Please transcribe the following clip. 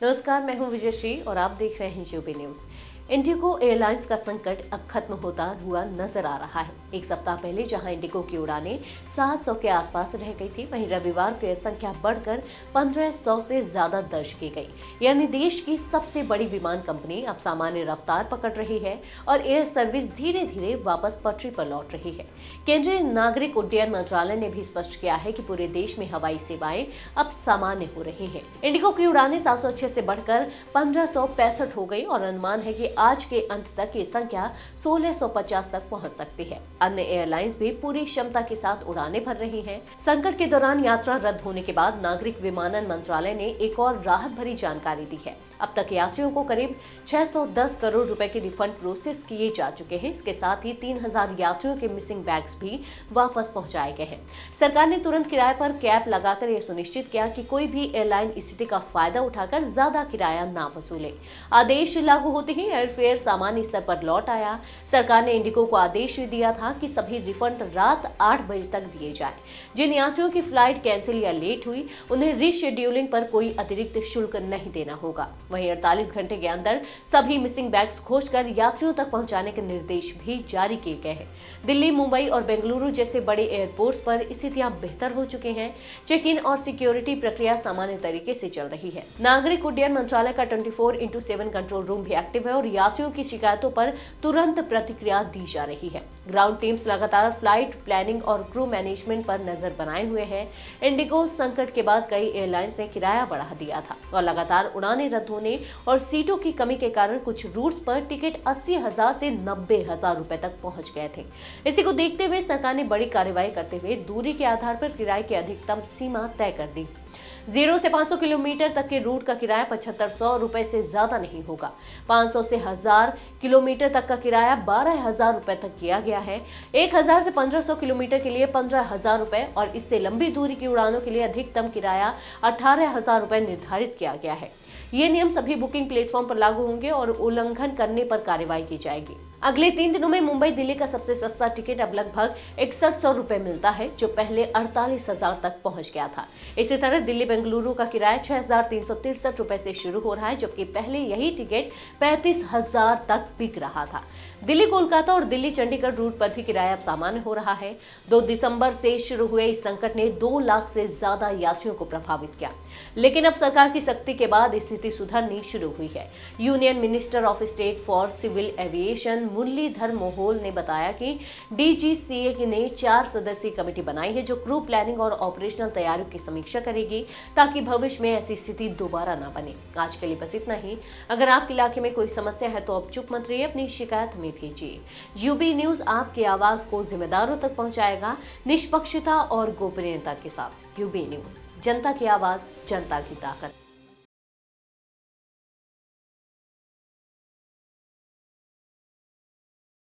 नमस्कार, मैं हूं विजयश्री और आप देख रहे हैं यूबी न्यूज। इंडिगो एयरलाइंस का संकट अब खत्म होता हुआ नजर आ रहा है। एक सप्ताह पहले जहां इंडिगो की उड़ानें 700 के आसपास रह गई थी, वहीं रविवार को यह संख्या बढ़कर 1500 से ज्यादा दर्ज की गई। यानी देश की सबसे बड़ी विमान कंपनी अब सामान्य रफ्तार पकड़ रही है और एयर सर्विस धीरे धीरे वापस पटरी पर लौट रही है। केंद्रीय नागरिक उड्डयन मंत्रालय ने भी स्पष्ट किया है कि पूरे देश में हवाई सेवाएं अब सामान्य हो रही हैं। इंडिगो की उड़ानें 706 से बढ़कर 1565 हो गई और अनुमान है कि आज के अंत तक ये संख्या 1650 तक पहुंच सकती है। अन्य एयरलाइंस भी पूरी क्षमता के साथ उड़ानें भर रही हैं। संकट के दौरान यात्रा रद्द होने के बाद नागरिक विमानन मंत्रालय ने एक और राहत भरी जानकारी दी है। अब तक यात्रियों को करीब 610 करोड़ रुपए के रिफंड प्रोसेस किए जा चुके हैं। इसके साथ ही 3000 यात्रियों के मिसिंग बैग्स भी वापस पहुंचाए गए हैं। सरकार ने तुरंत किराए पर कैप लगाकर यह सुनिश्चित किया कि कोई भी एयरलाइन स्थिति का फायदा उठाकर ज्यादा किराया ना वसूले। आदेश लागू होते ही एयरफेयर सामान्य स्तर पर लौट आया। सरकार ने इंडिगो को आदेश दिया था कि सभी रिफंड रात 8 बजे तक दिए जाए। जिन यात्रियों की फ्लाइट कैंसिल या लेट हुई उन्हें रीशेड्यूलिंग पर कोई अतिरिक्त शुल्क नहीं देना होगा। वहीं 48 घंटे के अंदर सभी मिसिंग बैग्स खोजकर यात्रियों तक पहुंचाने के निर्देश भी जारी किए गए हैं। दिल्ली, मुंबई और बेंगलुरु जैसे बड़े एयरपोर्ट्स पर स्थितियां बेहतर हो चुके हैं। चेक इन और सिक्योरिटी प्रक्रिया सामान्य तरीके से चल रही है। नागरिक उड्डयन मंत्रालय का 24/7 कंट्रोल रूम भी एक्टिव है और यात्रियों की शिकायतों पर तुरंत प्रतिक्रिया दी जा रही है। ग्राउंड टीम्स लगातार फ्लाइट प्लानिंग और क्रू मैनेजमेंट पर नजर बनाए हुए हैं। इंडिगो संकट के बाद कई एयरलाइंस ने किराया बढ़ा दिया था और लगातार उड़ानें रद्द होने और सीटों की कमी के कारण कुछ रूट्स पर टिकट 80,000 से 90,000 रुपए तक पहुंच गए थे। इसी को देखते हुए सरकार ने बड़ी कार्रवाई करते हुए दूरी के आधार पर किराए की अधिकतम सीमा तय कर दी। 0 से 500 किलोमीटर तक के रूट का किराया 7500 रुपए से ज्यादा नहीं होगा। 500 से 1000 किलोमीटर तक का किराया 12,000 रुपए तक किया गया है। 1000 से 1500 किलोमीटर के लिए 15,000 रुपए और इससे लंबी दूरी की उड़ानों के लिए अधिकतम किराया 18,000 रुपए निर्धारित किया गया है। ये नियम सभी बुकिंग प्लेटफॉर्म पर लागू होंगे और उल्लंघन करने पर कार्रवाई की जाएगी। अगले 3 दिनों में मुंबई दिल्ली का सबसे सस्ता टिकट अब लगभग 6100 रुपए मिलता है, जो पहले 48,000 तक पहुंच गया था। इसी तरह दिल्ली बेंगलुरु का किराया 6,363 रुपए से शुरू हो रहा है, जबकि पहले यही टिकट 35,000 तक बिक रहा था। दिल्ली कोलकाता और दिल्ली चंडीगढ़ रूट पर भी किराया अब सामान्य हो रहा है। 2 दिसंबर से शुरू हुए इस संकट ने 2 लाख से ज्यादा यात्रियों को प्रभावित किया, लेकिन अब सरकार की सख्ती के बाद स्थिति सुधरनी शुरू हुई है। Union minister of state for civil aviation Muralidhar Mohol ने बताया कि डीजीसीए ने 4 सदस्यीय कमेटी बनाई है जो क्रू प्लानिंग और ऑपरेशनल तैयारियों की समीक्षा करेगी, ताकि भविष्य में ऐसी स्थिति दोबारा ना बने। आज के लिए बस इतना ही। अगर आपके इलाके में कोई समस्या है तो अब चुप मत रहिए, अपनी शिकायत हमें भेजिए। यूबी न्यूज आपकी आवाज को जिम्मेदारों तक पहुंचाएगा, निष्पक्षता और गोपनीयता के साथ। यूबी न्यूज, जनता की आवाज, जनता की ताकत।